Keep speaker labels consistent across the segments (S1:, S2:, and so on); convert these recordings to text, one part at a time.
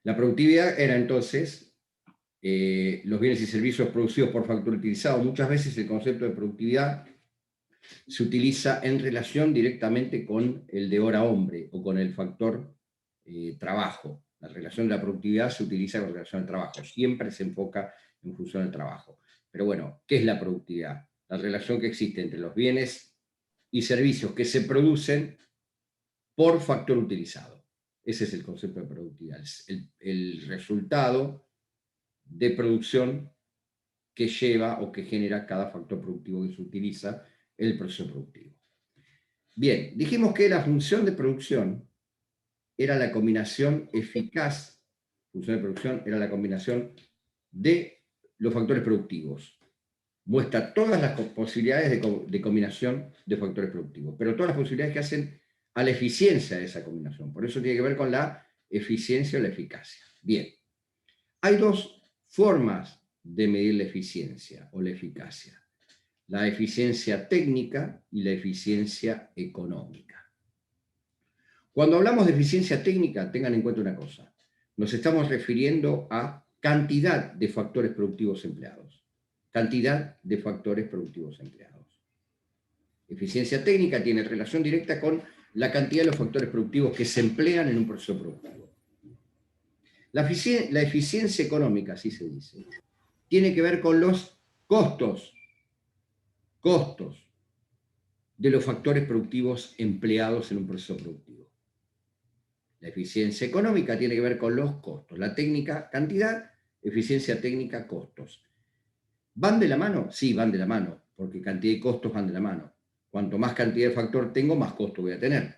S1: La productividad era entonces los bienes y servicios producidos por factor utilizado. Muchas veces el concepto de productividad se utiliza en relación directamente con el de hora hombre o con el factor trabajo. La relación de la productividad se utiliza con relación al trabajo, siempre se enfoca en función del trabajo. Pero bueno, ¿qué es la productividad? La relación que existe entre los bienes y servicios que se producen por factor utilizado. Ese es el concepto de productividad, el resultado de producción que lleva o que genera cada factor productivo que se utiliza en el proceso productivo. Bien, dijimos que la función de producción era la combinación eficaz, función de producción era la combinación de los factores productivos. Muestra todas las posibilidades de combinación de factores productivos, pero todas las posibilidades que hacen a la eficiencia de esa combinación. Por eso tiene que ver con la eficiencia o la eficacia. Bien, hay dos formas de medir la eficiencia o la eficacia: la eficiencia técnica y la eficiencia económica. Cuando hablamos de eficiencia técnica, tengan en cuenta una cosa: nos estamos refiriendo a cantidad de factores productivos empleados. Cantidad de factores productivos empleados. Eficiencia técnica tiene relación directa con la cantidad de los factores productivos que se emplean en un proceso productivo. La eficiencia económica, así se dice, tiene que ver con los costos de los factores productivos empleados en un proceso productivo. La eficiencia económica tiene que ver con los costos. La técnica, cantidad; eficiencia técnica, costos. ¿Van de la mano? Sí, van de la mano, porque cantidad y costos van de la mano. Cuanto más cantidad de factor tengo, más costo voy a tener.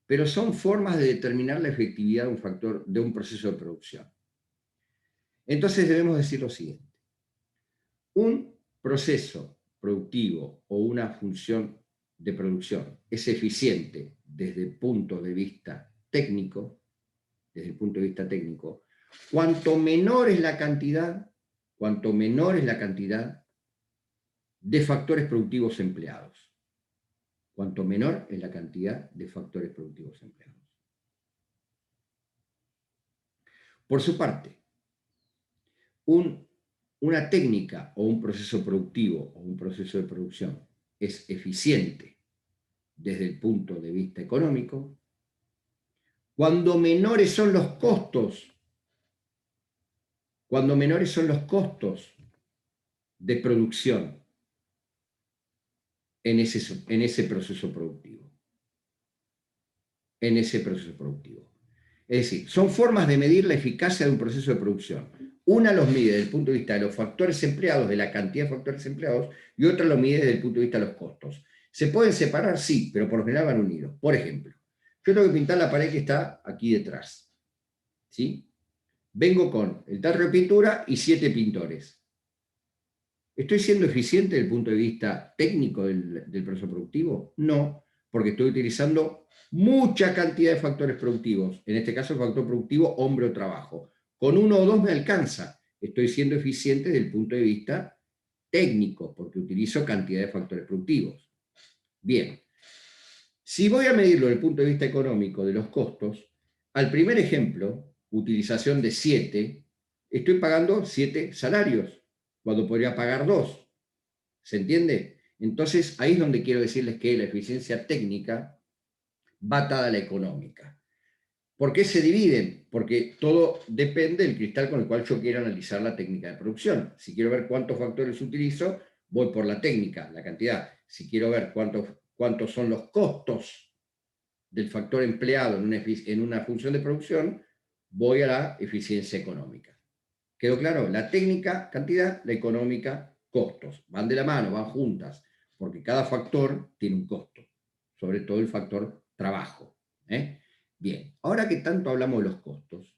S1: Pero son formas de determinar la efectividad de un factor, de un proceso de producción. Entonces debemos decir lo siguiente: un proceso productivo o una función de producción es eficiente desde el punto de vista técnico, cuanto menor es la cantidad de factores productivos empleados. Cuanto menor es la cantidad de factores productivos empleados. Por su parte, una técnica o un proceso productivo o un proceso de producción es eficiente desde el punto de vista económico cuando menores son los costos de producción en ese proceso productivo. Es decir, son formas de medir la eficacia de un proceso de producción. Una los mide desde el punto de vista de los factores empleados, de la cantidad de factores empleados, y otra lo mide desde el punto de vista de los costos. ¿Se pueden separar? Sí, pero por lo general van unidos. Por ejemplo, yo tengo que pintar la pared que está aquí detrás. ¿Sí? Vengo con el tarro de pintura y 7 pintores. ¿Estoy siendo eficiente desde el punto de vista técnico del proceso productivo? No, porque estoy utilizando mucha cantidad de factores productivos. En este caso, el factor productivo hombre o trabajo. Con uno o dos me alcanza. Estoy siendo eficiente desde el punto de vista técnico, porque utilizo cantidad de factores productivos. Bien, si voy a medirlo desde el punto de vista económico de los costos, al primer ejemplo, utilización de 7, estoy pagando 7 salarios, cuando podría pagar 2. ¿Se entiende? Entonces, ahí es donde quiero decirles que la eficiencia técnica va atada a la económica. ¿Por qué se dividen? Porque todo depende del cristal con el cual yo quiero analizar la técnica de producción. Si quiero ver cuántos factores utilizo, voy por la técnica, la cantidad. Si quiero ver cuántos son los costos del factor empleado en una función de producción, voy a la eficiencia económica. ¿Quedó claro? La técnica, cantidad; la económica, costos. Van de la mano, van juntas, porque cada factor tiene un costo, sobre todo el factor trabajo. Bien, ahora que tanto hablamos de los costos,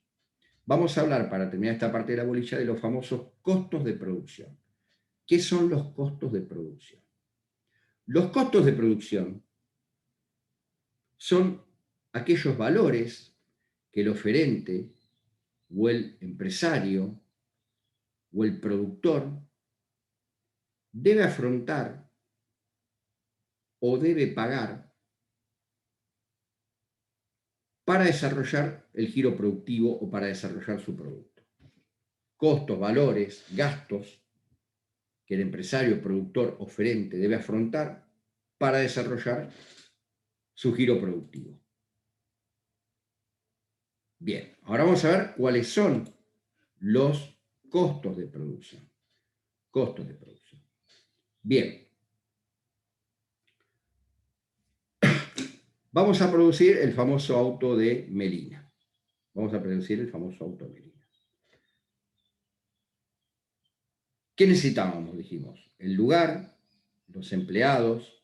S1: vamos a hablar, para terminar esta parte de la bolilla, de los famosos costos de producción. ¿Qué son los costos de producción? Los costos de producción son aquellos valores que el oferente o el empresario o el productor debe afrontar o debe pagar para desarrollar el giro productivo o para desarrollar su producto. Costos, valores, gastos que el empresario, productor, oferente debe afrontar para desarrollar su giro productivo. Bien, ahora vamos a ver cuáles son los costos de producción. Costos de producción. Bien. Vamos a producir el famoso auto de Melina. Vamos a producir el famoso auto de Melina. ¿Qué necesitábamos? Dijimos, el lugar, los empleados,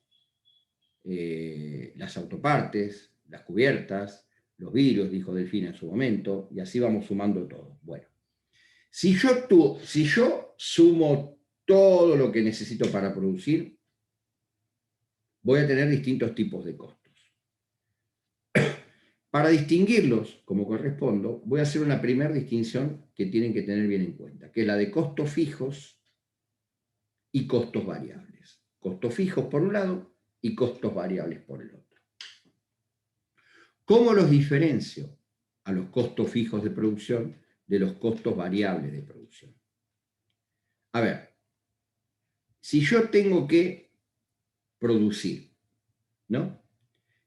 S1: las autopartes, las cubiertas, los vidrios, dijo Delfina en su momento, y así vamos sumando todo. Bueno, si yo sumo todo lo que necesito para producir, voy a tener distintos tipos de costos. Para distinguirlos, como correspondo, voy a hacer una primera distinción que tienen que tener bien en cuenta, que es la de costos fijos y costos variables. Costos fijos por un lado y costos variables por el otro. ¿Cómo los diferencio a los costos fijos de producción de los costos variables de producción? A ver, si yo tengo que producir, ¿no?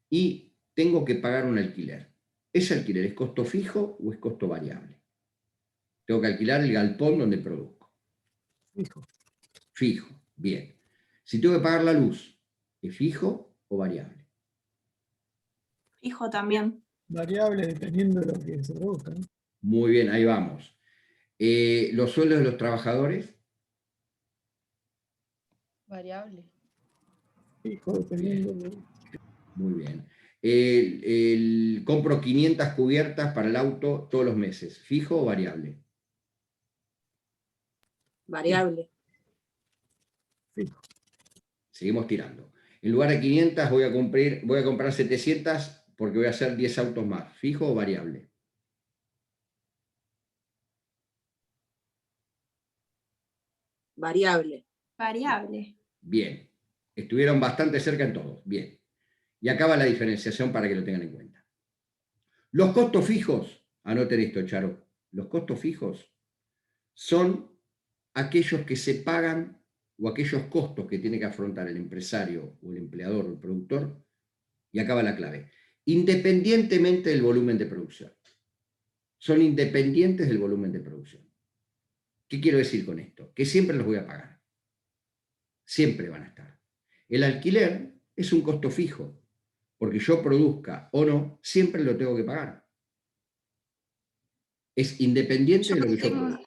S1: Y tengo que pagar un alquiler. ¿Ese alquiler es costo fijo o es costo variable? Tengo que alquilar el galpón donde produzco.
S2: Fijo.
S1: Fijo, bien. Si tengo que pagar la luz, ¿es fijo o variable?
S3: Fijo también.
S2: Variable dependiendo de lo que se produzca, ¿no?
S1: Muy bien, ahí vamos. ¿Los sueldos de los trabajadores?
S4: Variable.
S2: Fijo dependiendo de...
S1: Muy bien. Compro 500 cubiertas para el auto todos los meses. ¿Fijo o variable?
S4: Variable.
S2: Fijo.
S1: Seguimos tirando. En lugar de 500 voy a comprar 700 porque voy a hacer 10 autos más. ¿Fijo o variable?
S4: Variable.
S3: Variable.
S1: Bien. Estuvieron bastante cerca en todos. Bien. Y acá va la diferenciación para que lo tengan en cuenta. Los costos fijos, anoten esto, Charo, los costos fijos son aquellos que se pagan o aquellos costos que tiene que afrontar el empresario o el empleador o el productor, y acá va la clave, independientemente del volumen de producción. Son independientes del volumen de producción. ¿Qué quiero decir con esto? Que siempre los voy a pagar. Siempre van a estar. El alquiler es un costo fijo, porque yo produzca o no, siempre lo tengo que pagar. Es independiente de lo que yo produzca.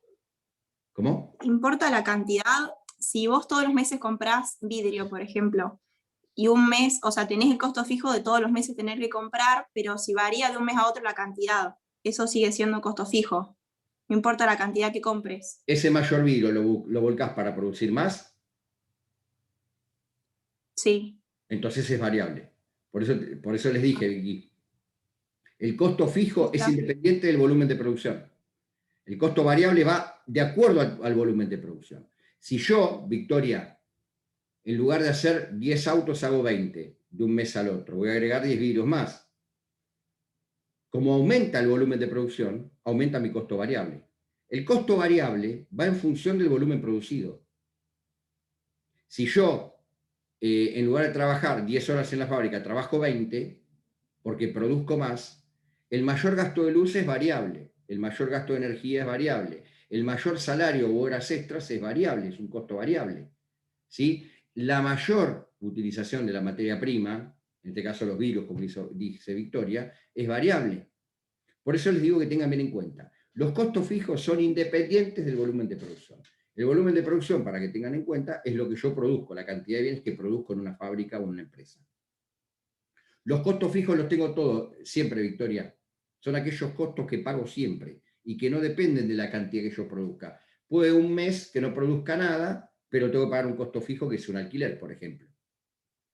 S1: ¿Cómo?
S3: Importa la cantidad. Si vos todos los meses comprás vidrio, por ejemplo, y un mes, o sea, tenés el costo fijo de todos los meses tener que comprar, pero si varía de un mes a otro la cantidad, eso sigue siendo costo fijo. No importa la cantidad que compres.
S1: Ese mayor vidrio lo volcás para producir más,
S3: Sí.
S1: entonces es variable. Por eso les dije, Vicky, el costo fijo es independiente del volumen de producción. El costo variable va de acuerdo al volumen de producción. Si yo, Victoria, en lugar de hacer 10 autos, hago 20 de un mes al otro, voy a agregar 10 vidrios más. Como aumenta el volumen de producción, aumenta mi costo variable. El costo variable va en función del volumen producido. Si yo, en lugar de trabajar 10 horas en la fábrica, trabajo 20, porque produzco más, el mayor gasto de luz es variable, el mayor gasto de energía es variable, el mayor salario u horas extras es variable, es un costo variable. ¿Sí? La mayor utilización de la materia prima, en este caso los vidrios, como dice Victoria, es variable. Por eso les digo que tengan bien en cuenta, los costos fijos son independientes del volumen de producción. El volumen de producción, para que tengan en cuenta, es lo que yo produzco, la cantidad de bienes que produzco en una fábrica o en una empresa. Los costos fijos los tengo todos, siempre, Victoria. Son aquellos costos que pago siempre y que no dependen de la cantidad que yo produzca. Puede un mes que no produzca nada, pero tengo que pagar un costo fijo que es un alquiler, por ejemplo.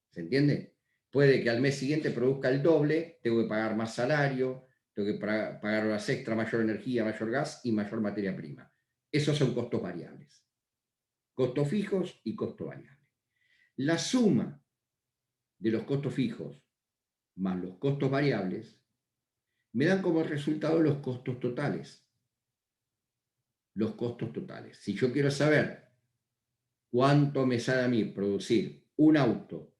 S1: ¿Se entiende? Puede que al mes siguiente produzca el doble, tengo que pagar más salario, tengo que pagar horas extra, mayor energía, mayor gas y mayor materia prima. Esos son costos variables. Costos fijos y costo variable. La suma de los costos fijos más los costos variables me dan como resultado los costos totales. Los costos totales. Si yo quiero saber cuánto me sale a mí producir un auto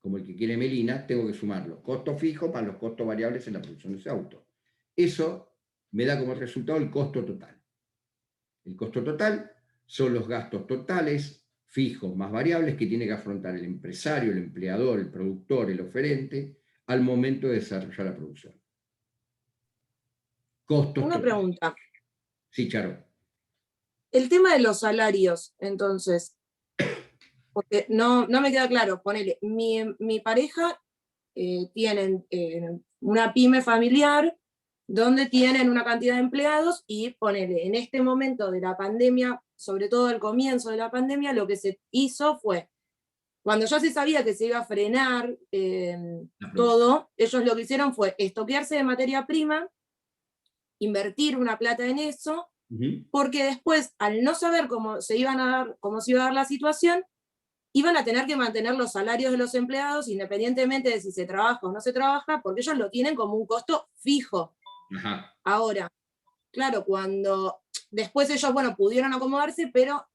S1: como el que quiere Melina, tengo que sumar los costos fijos para los costos variables en la producción de ese auto. Eso me da como resultado el costo total. El costo total son los gastos totales fijos más variables que tiene que afrontar el empresario, el empleador, el productor, el oferente al momento de desarrollar la producción. Costos
S4: Una
S1: totales.
S4: pregunta.
S1: Sí, Charo.
S4: El tema de los salarios, entonces, porque no me queda claro, ponele, mi pareja tienen una pyme familiar donde tienen una cantidad de empleados y ponele, en este momento de la pandemia, sobre todo al comienzo de la pandemia, lo que se hizo fue, cuando ya se sabía que se iba a frenar todo, ellos lo que hicieron fue estoquearse de materia prima, invertir una plata en eso, porque después, al no saber cómo se iba a dar la situación, iban a tener que mantener los salarios de los empleados independientemente de si se trabaja o no se trabaja, porque ellos lo tienen como un costo fijo.
S1: Ajá.
S4: Ahora, claro, cuando después ellos, bueno, pudieron acomodarse, pero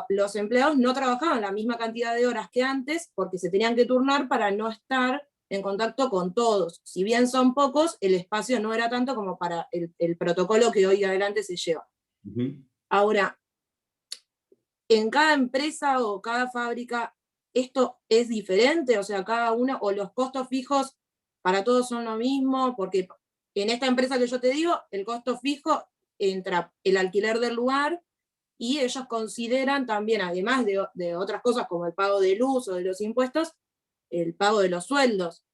S4: los empleados no trabajaban la misma cantidad de horas que antes porque se tenían que turnar para no estar en contacto con todos. Si bien son pocos, el espacio no era tanto como para el protocolo que hoy adelante se lleva. Ahora, en cada empresa o cada fábrica, esto es diferente, o sea, cada uno, o los costos fijos para todos son lo mismo, porque en esta empresa que yo te digo, el costo fijo entra el alquiler del lugar y ellos consideran también, además de otras cosas como el pago de luz o de los impuestos, el pago de los sueldos.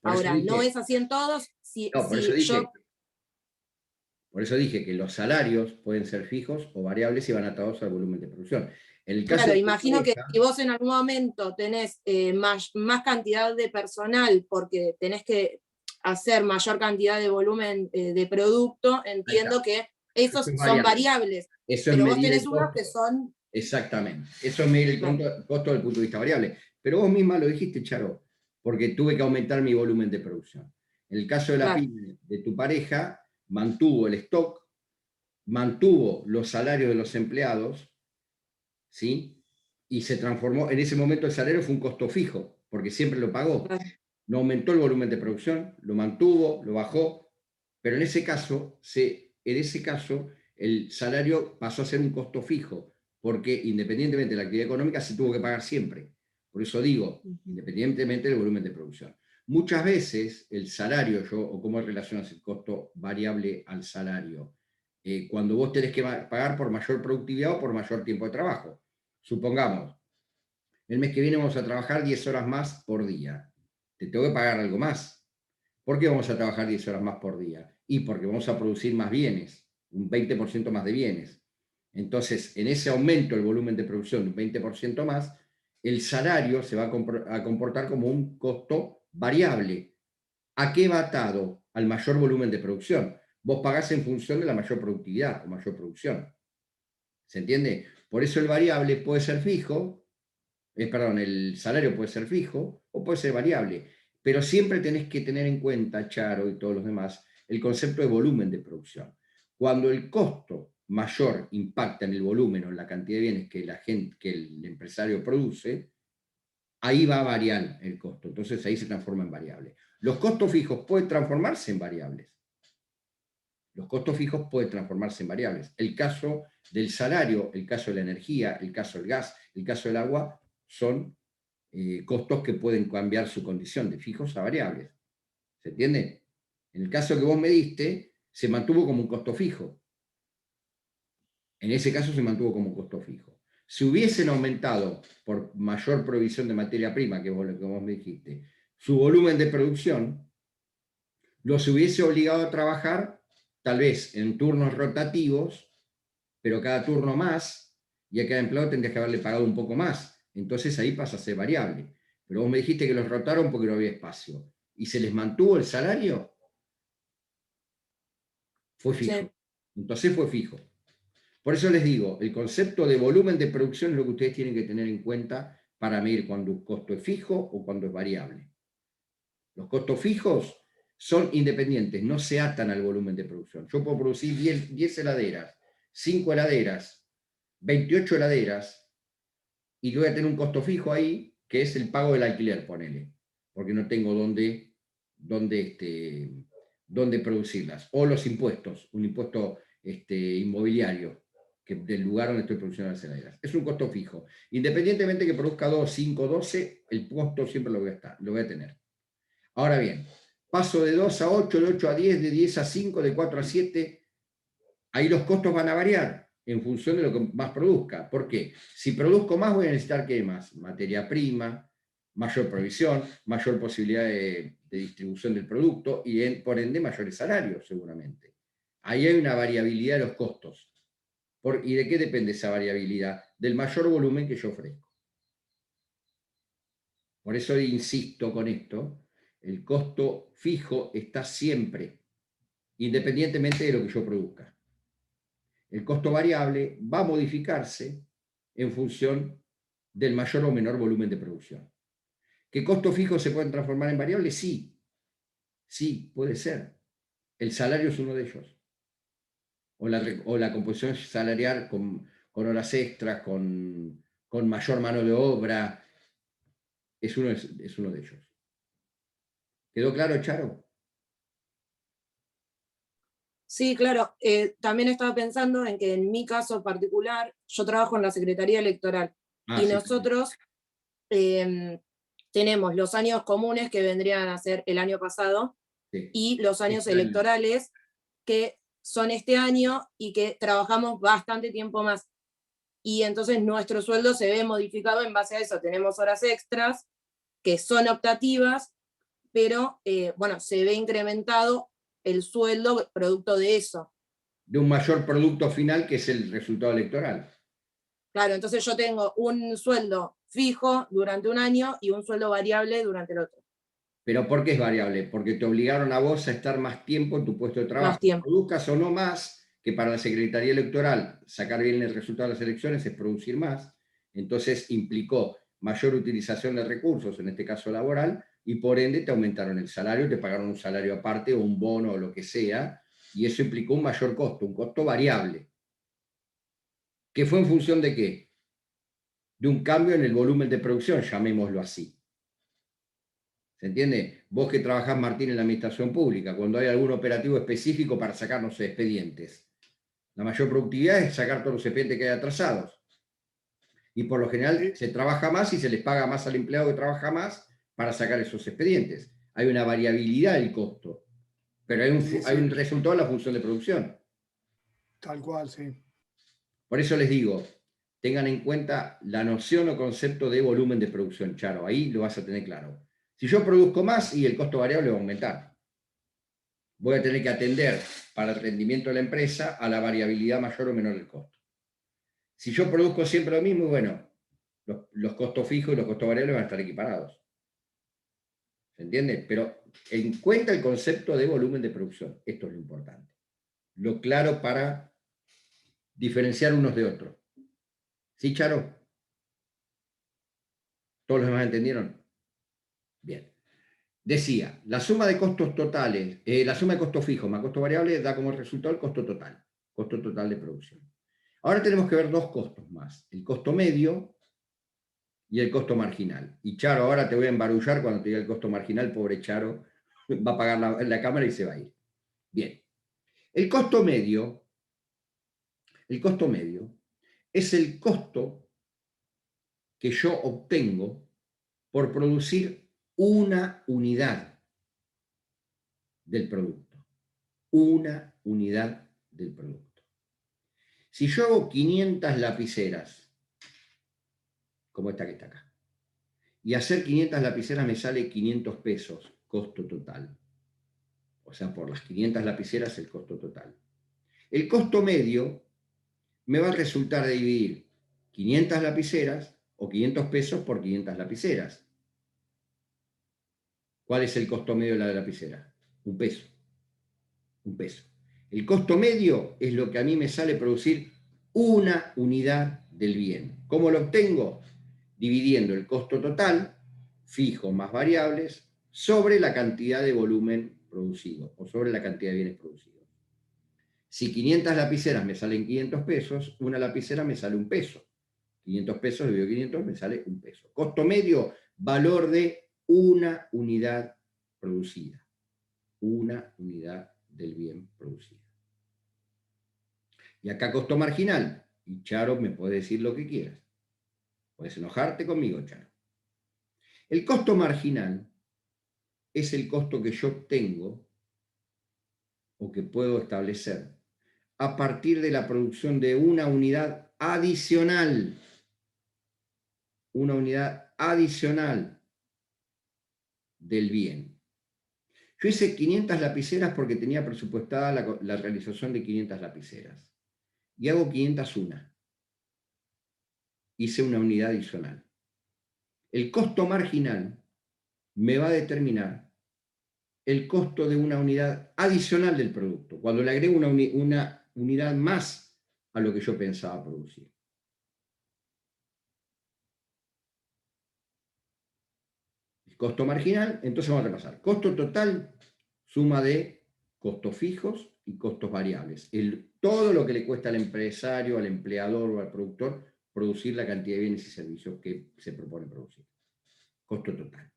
S4: Ahora, no es así en todos.
S1: Por eso dije que los salarios pueden ser fijos o variables y van atados al volumen de producción. En el caso
S4: claro, imagino que si vos en algún momento tenés más cantidad de personal porque tenés que hacer mayor cantidad de volumen de producto, entiendo que esos son variables.
S1: Eso
S4: pero
S1: es
S4: vos
S1: medir
S4: tenés
S1: el
S4: unos
S1: costo.
S4: que son...
S1: Exactamente. Eso es medir el costo desde el punto de vista variable. Pero vos misma lo dijiste, Charo, porque tuve que aumentar mi volumen de producción. En el caso de la pyme de tu pareja, mantuvo el stock, mantuvo los salarios de los empleados, ¿sí? Y se transformó, en ese momento el salario fue un costo fijo, porque siempre lo pagó. No aumentó el volumen de producción, lo mantuvo, lo bajó, pero en ese caso el salario pasó a ser un costo fijo, porque independientemente de la actividad económica se tuvo que pagar siempre. Por eso digo, independientemente del volumen de producción. Muchas veces el salario, o cómo relacionas el costo variable al salario, cuando vos tenés que pagar por mayor productividad o por mayor tiempo de trabajo. Supongamos, el mes que viene vamos a trabajar 10 horas más por día. Te tengo que pagar algo más. ¿Por qué vamos a trabajar 10 horas más por día? Y porque vamos a producir más bienes, un 20% más de bienes. Entonces, en ese aumento del volumen de producción, un 20% más, el salario se va a comportar como un costo variable. ¿A qué va atado? Al mayor volumen de producción. Vos pagás en función de la mayor productividad o mayor producción. ¿Se entiende? Por eso el variable puede ser fijo, el salario puede ser fijo o puede ser variable, pero siempre tenés que tener en cuenta, Charo y todos los demás, el concepto de volumen de producción. Cuando el costo mayor impacta en el volumen o en la cantidad de bienes que el empresario produce, ahí va a variar el costo, entonces ahí se transforma en variable. Los costos fijos pueden transformarse en variables. Los costos fijos pueden transformarse en variables. El caso del salario, el caso de la energía, el caso del gas, el caso del agua, son costos que pueden cambiar su condición de fijos a variables. ¿Se entiende? En el caso que vos me diste, se mantuvo como un costo fijo. En ese caso se mantuvo como un costo fijo. Si hubiesen aumentado por mayor provisión de materia prima, que lo que vos me dijiste, su volumen de producción, los hubiese obligado a trabajar tal vez en turnos rotativos, pero cada turno más, y a cada empleado tendrías que haberle pagado un poco más. Entonces ahí pasa a ser variable. Pero vos me dijiste que los rotaron porque no había espacio. ¿Y se les mantuvo el salario? Fue fijo. Sí. Entonces fue fijo. Por eso les digo, el concepto de volumen de producción es lo que ustedes tienen que tener en cuenta para medir cuando un costo es fijo o cuando es variable. Los costos fijos son independientes, no se atan al volumen de producción. Yo puedo producir 10 heladeras, 5 heladeras, 28 heladeras, y yo voy a tener un costo fijo ahí, que es el pago del alquiler, ponele, porque no tengo dónde producirlas. O los impuestos, un impuesto inmobiliario, del lugar donde estoy produciendo las heladeras. Es un costo fijo. Independientemente que produzca 2, 5, 12, el costo siempre lo voy a tener. Ahora bien, paso de 2 a 8, de 8 a 10, de 10 a 5, de 4 a 7. Ahí los costos van a variar en función de lo que más produzca. ¿Por qué? Si produzco más, voy a necesitar ¿qué más? Materia prima, mayor provisión, mayor posibilidad de distribución del producto y por ende mayores salarios, seguramente. Ahí hay una variabilidad de los costos. ¿Y de qué depende esa variabilidad? Del mayor volumen que yo ofrezco. Por eso insisto con esto, el costo fijo está siempre, independientemente de lo que yo produzca. El costo variable va a modificarse en función del mayor o menor volumen de producción. ¿Qué costos fijos se pueden transformar en variables? Sí, sí, puede ser. El salario es uno de ellos. O la composición salarial con horas extras, con mayor mano de obra, es uno de ellos. ¿Quedó claro, Charo?
S4: Sí, claro. También estaba pensando en que en mi caso particular, yo trabajo en la Secretaría Electoral y
S1: Sí,
S4: nosotros tenemos los años comunes que vendrían a ser el año pasado
S1: sí.
S4: y los años electorales que son este año y que trabajamos bastante tiempo más. Y entonces nuestro sueldo se ve modificado en base a eso. Tenemos horas extras que son optativas, pero bueno, se ve incrementado el sueldo producto de eso.
S1: De un mayor producto final que es el resultado electoral.
S4: Claro, entonces yo tengo un sueldo fijo durante un año y un sueldo variable durante el otro.
S1: ¿Pero por qué es variable? Porque te obligaron a vos a estar más tiempo en tu puesto de trabajo.
S4: Más tiempo.
S1: Produzcas o no más, que para la Secretaría Electoral sacar bien el resultado de las elecciones es producir más. Entonces implicó mayor utilización de recursos, en este caso laboral, y por ende te aumentaron el salario, te pagaron un salario aparte o un bono o lo que sea, y eso implicó un mayor costo, un costo variable. ¿Que fue en función de qué? De un cambio en el volumen de producción, llamémoslo así. ¿Se entiende? Vos que trabajás, Martín, en la administración pública, cuando hay algún operativo específico para sacarnos expedientes. La mayor productividad es sacar todos los expedientes que hay atrasados. Y por lo general se trabaja más y se les paga más al empleado que trabaja más para sacar esos expedientes. Hay una variabilidad del costo, pero hay un resultado en la función de producción.
S2: Tal cual, sí.
S1: Por eso les digo, tengan en cuenta la noción o concepto de volumen de producción, Charo. Ahí lo vas a tener claro. Si yo produzco más y el costo variable va a aumentar, voy a tener que atender para el rendimiento de la empresa a la variabilidad mayor o menor del costo. Si yo produzco siempre lo mismo, bueno, los costos fijos y los costos variables van a estar equiparados. ¿Se entiende? Pero en cuenta el concepto de volumen de producción. Esto es lo importante. Lo claro para diferenciar unos de otros. ¿Sí, Charo? ¿Todos los demás entendieron? Bien. Decía, la suma de costos totales, la suma de costos fijos más costos variables da como resultado el costo total de producción. Ahora tenemos que ver dos costos más, el costo medio y el costo marginal. Y Charo, ahora te voy a embarullar cuando te diga el costo marginal, pobre Charo, va a apagar la cámara y se va a ir. Bien, el costo medio es el costo que yo obtengo por producir una unidad del producto. Una unidad del producto. Si yo hago 500 lapiceras, como esta que está acá, y hacer 500 lapiceras me sale 500 pesos, costo total. O sea, por las 500 lapiceras el costo total. El costo medio me va a resultar de dividir 500 lapiceras o 500 pesos por 500 lapiceras. ¿Cuál es el costo medio de la lapicera? Un peso. Un peso. El costo medio es lo que a mí me sale producir una unidad del bien. ¿Cómo lo obtengo? Dividiendo el costo total, fijo más variables, sobre la cantidad de volumen producidos o sobre la cantidad de bienes producidos. Si 500 lapiceras me salen 500 pesos, una lapicera me sale 1 peso. 500 pesos dividido 500 me sale 1 peso. Costo medio, valor de una unidad producida. Una unidad del bien producido. Y acá costo marginal. Y Charo, me puede decir lo que quieras. Puedes enojarte conmigo, Charo. El costo marginal es el costo que yo tengo o que puedo establecer a partir de la producción de una unidad adicional. Una unidad adicional del bien. Yo hice 500 lapiceras porque tenía presupuestada la realización de 500 lapiceras. Y hago 501. Hice una unidad adicional. El costo marginal me va a determinar el costo de una unidad adicional del producto, cuando le agrego una unidad más a lo que yo pensaba producir. El costo marginal, entonces vamos a repasar. Costo total, suma de costos fijos y costos variables. Todo lo que le cuesta al empresario, al empleador o al productor producir la cantidad de bienes y servicios que se propone producir. Costo total.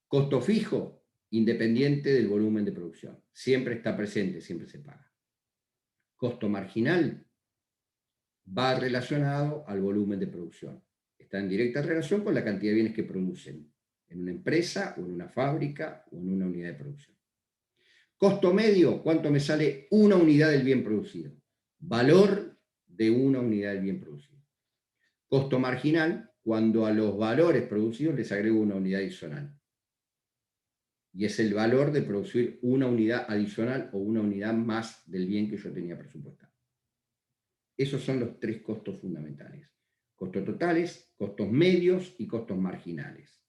S1: Costo fijo, independiente del volumen de producción. Siempre está presente, siempre se paga. Costo marginal va relacionado al volumen de producción. Está en directa relación con la cantidad de bienes que producen en una empresa, o en una fábrica, o en una unidad de producción. Costo medio, ¿cuánto me sale una unidad del bien producido? Valor de una unidad del bien producido. Costo marginal, cuando a los valores producidos les agrego una unidad adicional. Y es el valor de producir una unidad adicional o una unidad más del bien que yo tenía presupuestado. Esos son los 3 costos fundamentales. Costos totales, costos medios y costos marginales.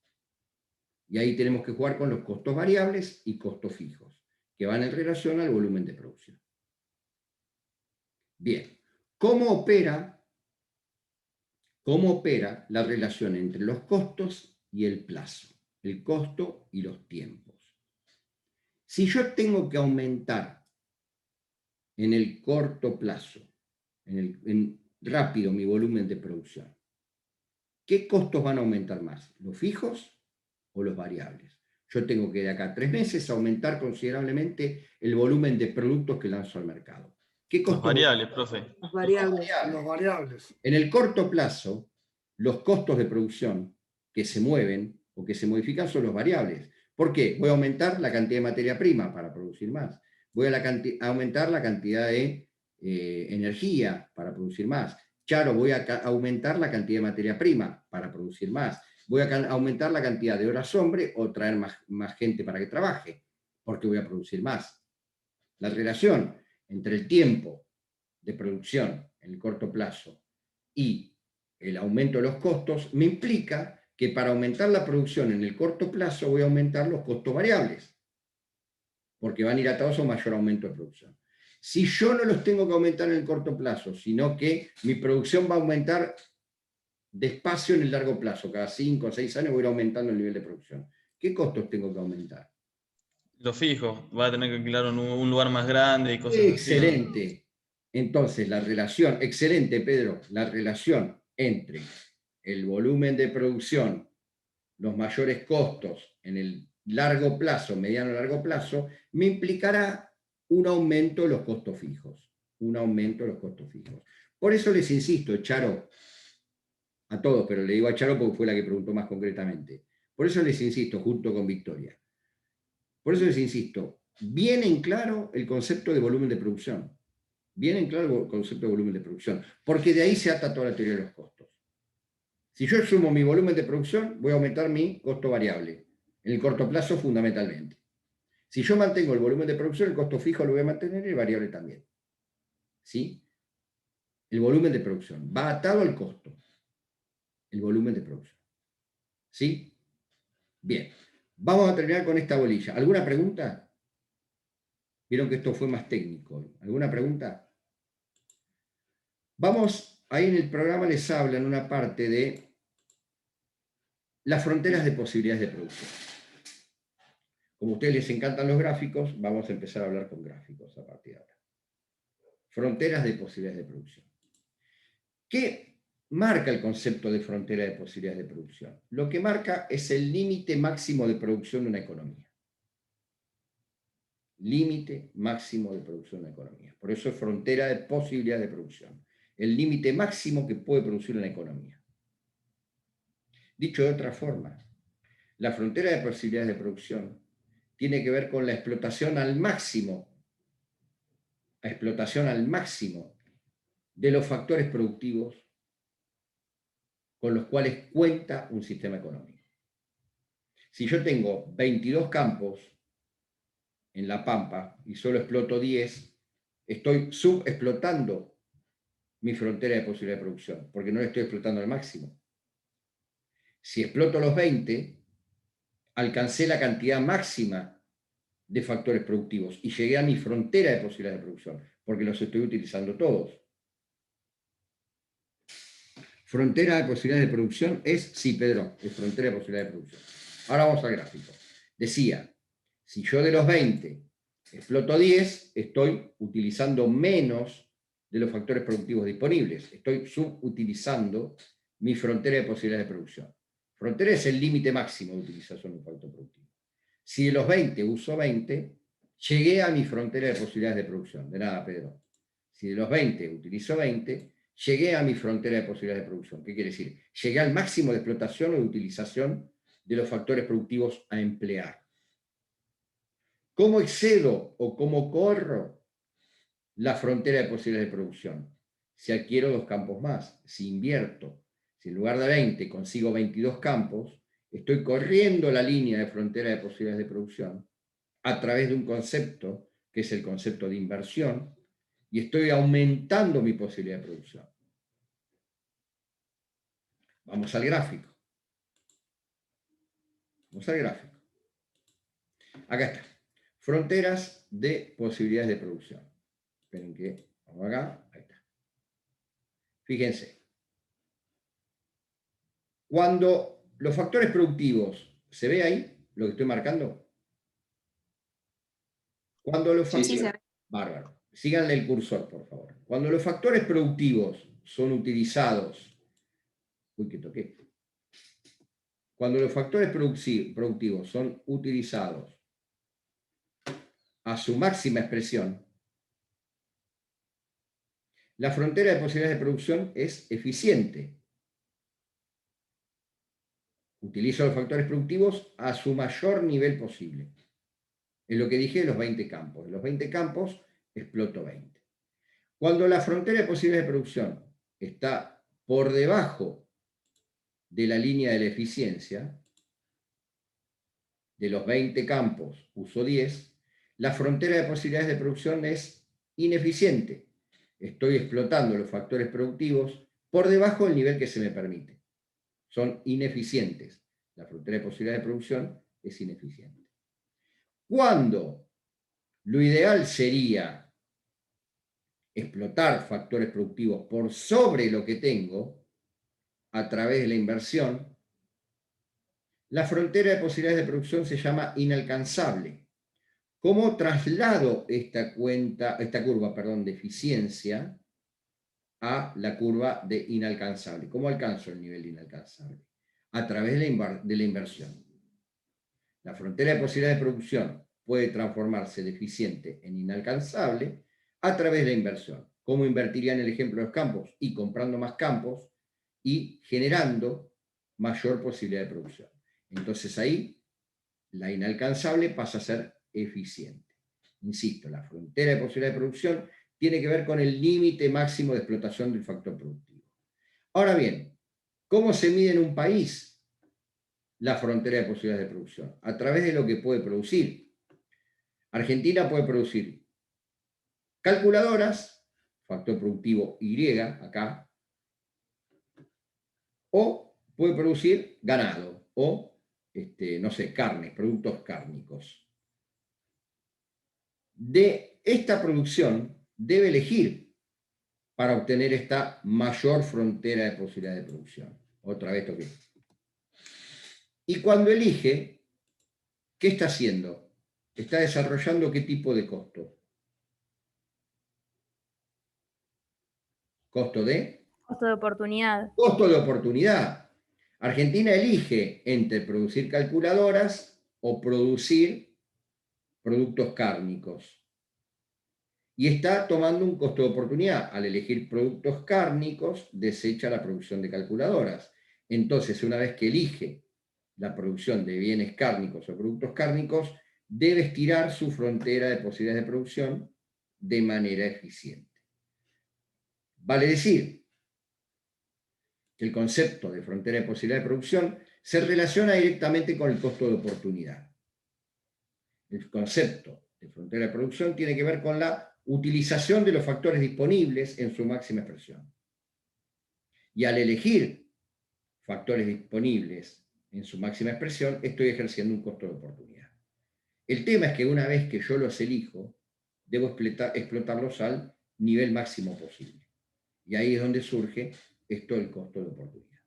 S1: Y ahí tenemos que jugar con los costos variables y costos fijos, que van en relación al volumen de producción. Bien, ¿cómo opera la relación entre los costos y el plazo? El costo y los tiempos. Si yo tengo que aumentar en el corto plazo, rápido mi volumen de producción, ¿qué costos van a aumentar más? ¿Los fijos o los variables? Yo tengo que de acá a 3 meses aumentar considerablemente el volumen de productos que lanzo al mercado. ¿Qué costos?
S5: Los variables, profe.
S4: Las variables.
S2: Los variables.
S1: En el corto plazo, los costos de producción que se mueven o que se modifican son los variables. ¿Por qué? Voy a aumentar la cantidad de materia prima para producir más. Voy a aumentar la cantidad de energía para producir más. Charo, voy a aumentar la cantidad de materia prima para producir más. Voy a aumentar la cantidad de horas hombre o traer más gente para que trabaje, porque voy a producir más. La relación entre el tiempo de producción en el corto plazo y el aumento de los costos me implica que para aumentar la producción en el corto plazo voy a aumentar los costos variables, porque van a ir atados a un mayor aumento de producción. Si yo no los tengo que aumentar en el corto plazo, sino que mi producción va a aumentar despacio en el largo plazo, cada 5 o 6 años voy a ir aumentando el nivel de producción. ¿Qué costos tengo que aumentar?
S5: Lo fijo, va a tener que alquilar un lugar más grande y cosas
S1: Excelente.
S5: así, ¿no?
S1: Entonces, la relación, excelente Pedro, la relación entre el volumen de producción, los mayores costos en el largo plazo, mediano largo plazo, me implicará un aumento de los costos fijos. Un aumento de los costos fijos. Por eso les insisto, Charo, a todos, pero le digo a Charo porque fue la que preguntó más concretamente. Por eso les insisto, junto con Victoria. Por eso les insisto, bien en claro el concepto de volumen de producción. Bien en claro el concepto de volumen de producción. Porque de ahí se ata toda la teoría de los costos. Si yo sumo mi volumen de producción, voy a aumentar mi costo variable. En el corto plazo, fundamentalmente. Si yo mantengo el volumen de producción, el costo fijo lo voy a mantener y el variable también. ¿Sí? El volumen de producción va atado al costo. El volumen de producción. ¿Sí? Bien. Vamos a terminar con esta bolilla. ¿Alguna pregunta? Vieron que esto fue más técnico. ¿Alguna pregunta? Vamos, ahí en el programa les habla en una parte de las fronteras de posibilidades de producción. Como a ustedes les encantan los gráficos, vamos a empezar a hablar con gráficos a partir de ahora. Fronteras de posibilidades de producción. ¿Qué marca el concepto de frontera de posibilidades de producción? Lo que marca es el límite máximo de producción de una economía. Límite máximo de producción de una economía. Por eso es frontera de posibilidades de producción. El límite máximo que puede producir una economía. Dicho de otra forma, la frontera de posibilidades de producción tiene que ver con la explotación al máximo de los factores productivos con los cuales cuenta un sistema económico. Si yo tengo 22 campos en La Pampa y solo exploto 10, estoy subexplotando mi frontera de posibilidad de producción, porque no la estoy explotando al máximo. Si exploto los 20, alcancé la cantidad máxima de factores productivos y llegué a mi frontera de posibilidades de producción, porque los estoy utilizando todos. Frontera de posibilidades de producción es, sí, Pedro, es frontera de posibilidades de producción. Ahora vamos al gráfico. Decía, si yo de los 20 exploto 10, estoy utilizando menos de los factores productivos disponibles. Estoy subutilizando mi frontera de posibilidades de producción. Frontera es el límite máximo de utilización de un factor productivo. Si de los 20 uso 20, llegué a mi frontera de posibilidades de producción. De nada, Pedro. Si de los 20 utilizo 20, llegué a mi frontera de posibilidades de producción. ¿Qué quiere decir? Llegué al máximo de explotación o de utilización de los factores productivos a emplear. ¿Cómo excedo o cómo corro la frontera de posibilidades de producción? Si adquiero 2 campos más, si invierto, si en lugar de 20 consigo 22 campos, estoy corriendo la línea de frontera de posibilidades de producción a través de un concepto que es el concepto de inversión, y estoy aumentando mi posibilidad de producción. Vamos al gráfico. Vamos al gráfico. Acá está. Fronteras de posibilidades de producción. Esperen que, vamos acá, ahí está. Fíjense. Cuando los factores productivos, ¿se ve ahí lo que estoy marcando? Cuando los factores...
S3: Sí, se ve.
S1: Bárbaro. Síganle el cursor, por favor. Cuando los factores productivos son utilizados... Uy, que toqué. Cuando los factores productivos son utilizados a su máxima expresión, la frontera de posibilidades de producción es eficiente. Utilizo los factores productivos a su mayor nivel posible. Es lo que dije de los 20 campos. De los 20 campos, exploto 20. Cuando la frontera de posibilidades de producción está por debajo de la línea de la eficiencia, de los 20 campos uso 10, la frontera de posibilidades de producción es ineficiente. Estoy explotando los factores productivos por debajo del nivel que se me permite. Son ineficientes. La frontera de posibilidades de producción es ineficiente. Cuando lo ideal sería explotar factores productivos por sobre lo que tengo a través de la inversión, la frontera de posibilidades de producción se llama inalcanzable. ¿Cómo traslado esta curva de eficiencia a la curva de inalcanzable? ¿Cómo alcanzo el nivel de inalcanzable? A través de la inversión. La frontera de posibilidades de producción puede transformarse de eficiente en inalcanzable a través de la inversión. ¿Cómo invertiría en el ejemplo de los campos? Y comprando más campos y generando mayor posibilidad de producción. Entonces ahí la inalcanzable pasa a ser eficiente. Insisto, la frontera de posibilidad de producción tiene que ver con el límite máximo de explotación del factor productivo. Ahora bien, ¿cómo se mide en un país la frontera de posibilidades de producción? A través de lo que puede producir. Argentina puede producir calculadoras, factor productivo Y, acá, o puede producir ganado, o, no sé, carnes, productos cárnicos. De esta producción debe elegir para obtener esta mayor frontera de posibilidad de producción. Otra vez toqué. Y cuando elige, ¿qué está haciendo? está desarrollando qué tipo de costo. ¿Costo de?
S6: Costo de oportunidad.
S1: Costo de oportunidad. Argentina elige entre producir calculadoras o producir productos cárnicos. Y está tomando un costo de oportunidad. Al elegir productos cárnicos, desecha la producción de calculadoras. Entonces, una vez que elige la producción de bienes cárnicos o productos cárnicos, debe estirar su frontera de posibilidades de producción de manera eficiente. Vale decir que el concepto de frontera de posibilidad de producción se relaciona directamente con el costo de oportunidad. El concepto de frontera de producción tiene que ver con la utilización de los factores disponibles en su máxima expresión. Y al elegir factores disponibles en su máxima expresión, estoy ejerciendo un costo de oportunidad. El tema es que una vez que yo los elijo, debo explotarlos al nivel máximo posible. Y ahí es donde surge esto del costo de oportunidad.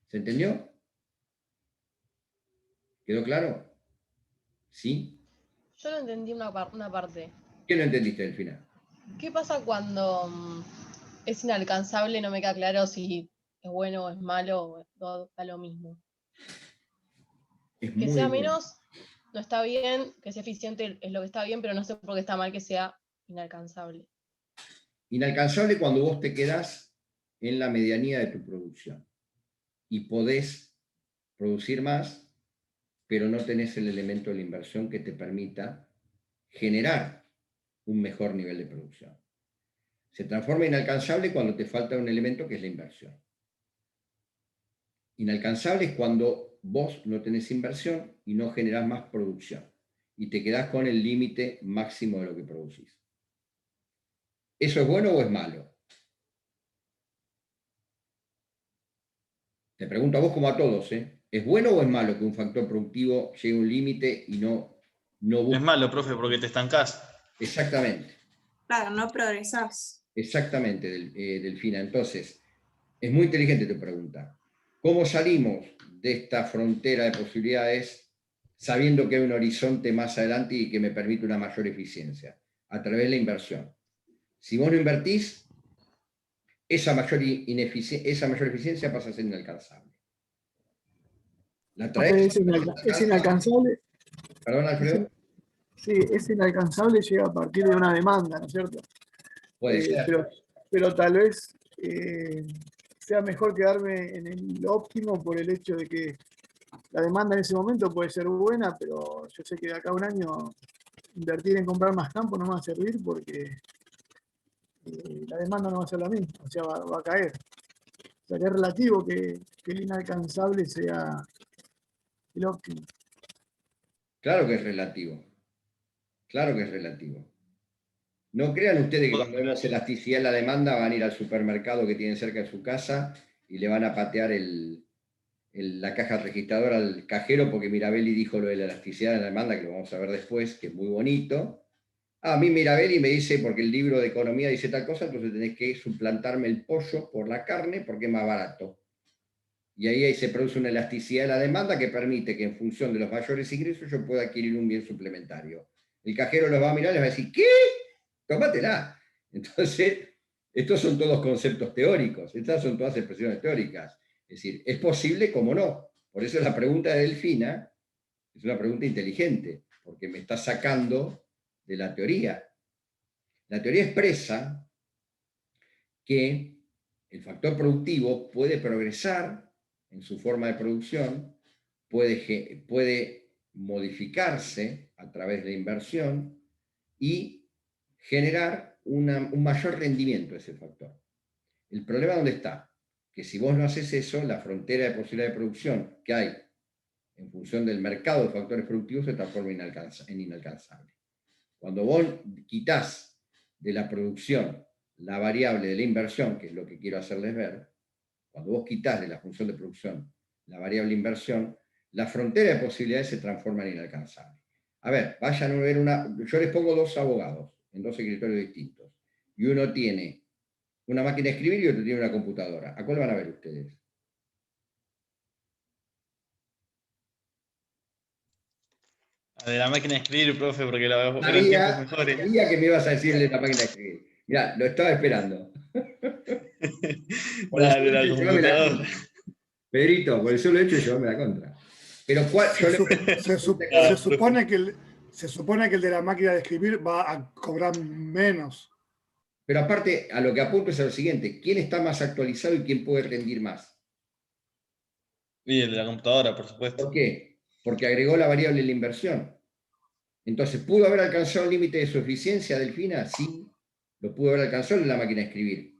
S1: ¿Se entendió? ¿Quedó claro? ¿Sí?
S7: Yo no entendí una parte.
S1: ¿Qué no entendiste del final?
S7: ¿Qué pasa cuando es inalcanzable? No me queda claro si es bueno o es malo o da lo mismo.
S1: Es
S7: Que
S1: muy
S7: sea
S1: bueno.
S7: menos no está bien, que sea eficiente es lo que está bien, pero no sé por qué está mal que sea inalcanzable.
S1: Inalcanzable cuando vos te quedás en la medianía de tu producción y podés producir más, pero no tenés el elemento de la inversión que te permita generar un mejor nivel de producción. Se transforma inalcanzable cuando te falta un elemento que es la inversión. Inalcanzable es cuando vos no tenés inversión y no generás más producción y te quedás con el límite máximo de lo que producís. ¿Eso es bueno o es malo? Te pregunto a vos como a todos, ¿eh? ¿Es bueno o es malo que un factor productivo llegue a un límite y no busque?
S5: Es malo, profe, porque te estancás.
S1: Exactamente,
S3: Claro, no progresás.
S1: exactamente, Delfina. Entonces, es muy inteligente tu pregunta. ¿Cómo salimos de esta frontera de posibilidades sabiendo que hay un horizonte más adelante y que me permite una mayor eficiencia? A través de la inversión. Si vos no invertís, esa mayor eficiencia pasa a ser inalcanzable. ¿La traes?
S2: Es inalcanzable.
S1: Perdón, Alfredo.
S2: Sí, es inalcanzable, llega a partir de una demanda, ¿no es cierto?
S1: Puede ser.
S2: Pero tal vez sea mejor quedarme en el óptimo por el hecho de que la demanda en ese momento puede ser buena, pero yo sé que de acá a un año invertir en comprar más campo no me va a servir porque la demanda no va a ser la misma, o sea, va a caer. O sea, que es relativo que el inalcanzable sea el óptimo.
S1: Claro que es relativo. Claro que es relativo. No crean ustedes que cuando hay una elasticidad en la demanda van a ir al supermercado que tienen cerca de su casa y le van a patear la caja registradora al cajero porque Mirabelli dijo lo de la elasticidad de la demanda, que lo vamos a ver después, que es muy bonito. A mí Mirabelli me dice, porque el libro de economía dice tal cosa, entonces tenés que suplantarme el pollo por la carne porque es más barato. Y ahí se produce una elasticidad de la demanda que permite que en función de los mayores ingresos yo pueda adquirir un bien suplementario. El cajero los va a mirar y les va a decir, ¿qué? Tómatela. Entonces, estos son todos conceptos teóricos, estas son todas expresiones teóricas. Es decir, ¿es posible? ¿Cómo no? Por eso la pregunta de Delfina es una pregunta inteligente, porque me está sacando de la teoría. La teoría expresa que el factor productivo puede progresar en su forma de producción, puede modificarse a través de la inversión y generar un mayor rendimiento de ese factor. ¿El problema dónde está? Que si vos no haces eso, la frontera de posibilidad de producción que hay en función del mercado de factores productivos se transforma en inalcanzable. Cuando vos quitas de la producción la variable de la inversión, que es lo que quiero hacerles ver, cuando vos quitas de la función de producción la variable inversión, la frontera de posibilidades se transforma en inalcanzable. A ver, vayan a ver yo les pongo dos abogados en dos escritorios distintos, y uno tiene una máquina de escribir y otro tiene una computadora. ¿A cuál van a ver ustedes?
S5: De la máquina de escribir, profe, porque eran tiempos
S1: Sabía,
S5: mejores.
S1: sabía que me ibas a decir el de la máquina de escribir. Mirá, lo estaba esperando. Por el
S5: Dale,
S1: solo
S5: la
S1: hecho de llevarme la
S5: computadora.
S1: contra. Pedrito, por el solo hecho de llevarme la contra. Pero yo le
S2: Se supone que el de la máquina de escribir va a cobrar menos.
S1: Pero aparte, a lo que apunto es a lo siguiente: ¿quién está más actualizado y quién puede rendir más?
S5: Y el de la computadora, por
S1: ¿Por
S5: supuesto.
S1: qué? Porque agregó la variable de la inversión. Entonces, ¿pudo haber alcanzado el límite de su eficiencia, Delfina? Sí, lo pudo haber alcanzado en la máquina de escribir.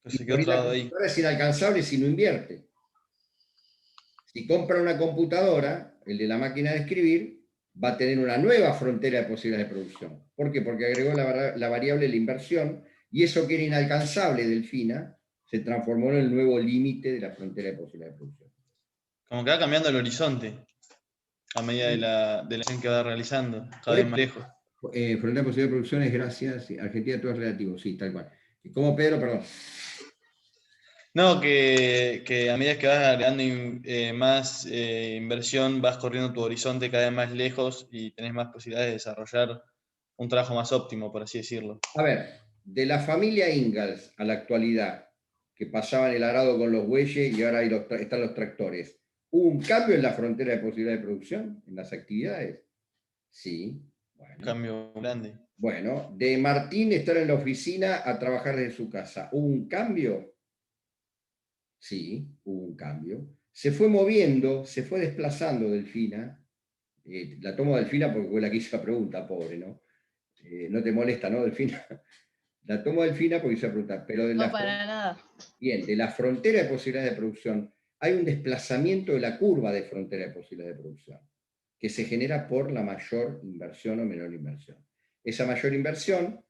S5: Pero
S1: Y
S5: se
S1: por
S5: quedó
S1: ahí la
S5: trabado ahí.
S1: computadora es inalcanzable si no invierte. Si compra una computadora, el de la máquina de escribir va a tener una nueva frontera de posibilidades de producción. ¿Por qué? Porque agregó la variable de la inversión y eso que era inalcanzable, Delfina, se transformó en el nuevo límite de la frontera de posibilidades de producción.
S5: Como que va cambiando el horizonte a medida de la acción que va realizando, cada vez más lejos.
S1: Frontera de posibilidades de producción es gracias, sí, Argentina todo es relativo, sí, tal cual. ¿Cómo, Pedro? Perdón.
S5: No, que a medida que vas agregando más inversión, vas corriendo tu horizonte cada vez más lejos y tenés más posibilidades de desarrollar un trabajo más óptimo, por así decirlo.
S1: A ver, de la familia Ingalls a la actualidad, que pasaban el arado con los bueyes y ahora están los tractores, ¿hubo un cambio en la frontera de posibilidad de producción, en las actividades? Sí,
S5: Un
S1: bueno.
S5: cambio grande.
S1: Bueno, de Martín estar en la oficina a trabajar desde su casa, ¿hubo un cambio? Sí, hubo un cambio. Se fue moviendo, se fue desplazando Delfina. La tomo Delfina porque fue la que hizo la pregunta, pobre, ¿no? No te molesta, ¿no, Delfina? La tomo Delfina porque hizo la pregunta, pero
S7: No, para nada.
S1: bien, de la frontera de posibilidades de producción hay un desplazamiento de la curva de frontera de posibilidades de producción, que se genera por la mayor inversión o menor inversión. Esa mayor inversión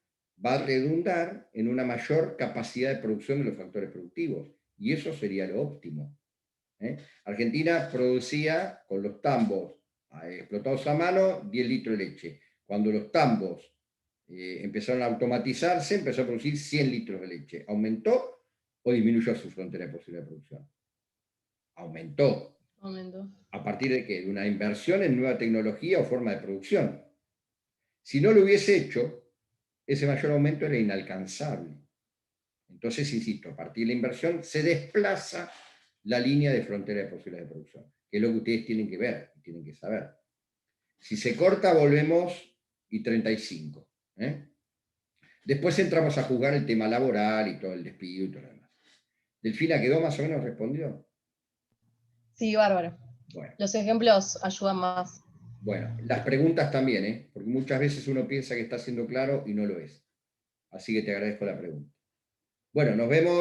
S1: va a redundar en una mayor capacidad de producción de los factores productivos, y eso sería lo óptimo. Argentina producía con los tambos explotados a mano 10 litros de leche. Cuando los tambos empezaron a automatizarse, empezó a producir 100 litros de leche. ¿Aumentó o disminuyó su frontera de posibilidad de producción? Aumentó.
S7: Momento.
S1: ¿A partir de qué? De una inversión en nueva tecnología o forma de producción. Si no lo hubiese hecho, ese mayor aumento era inalcanzable. Entonces, insisto, a partir de la inversión se desplaza la línea de frontera de posibilidades de producción, que es lo que ustedes tienen que ver, tienen que saber. Si se corta, volvemos y 35. Después entramos a juzgar el tema laboral y todo el despido y todo lo demás. ¿Delfina quedó más o menos respondido?
S7: Sí, bárbaro.
S1: Bueno,
S7: Los ejemplos ayudan más.
S1: bueno, las preguntas también, porque muchas veces uno piensa que está siendo claro y no lo es. Así que te agradezco la pregunta. Bueno, nos vemos.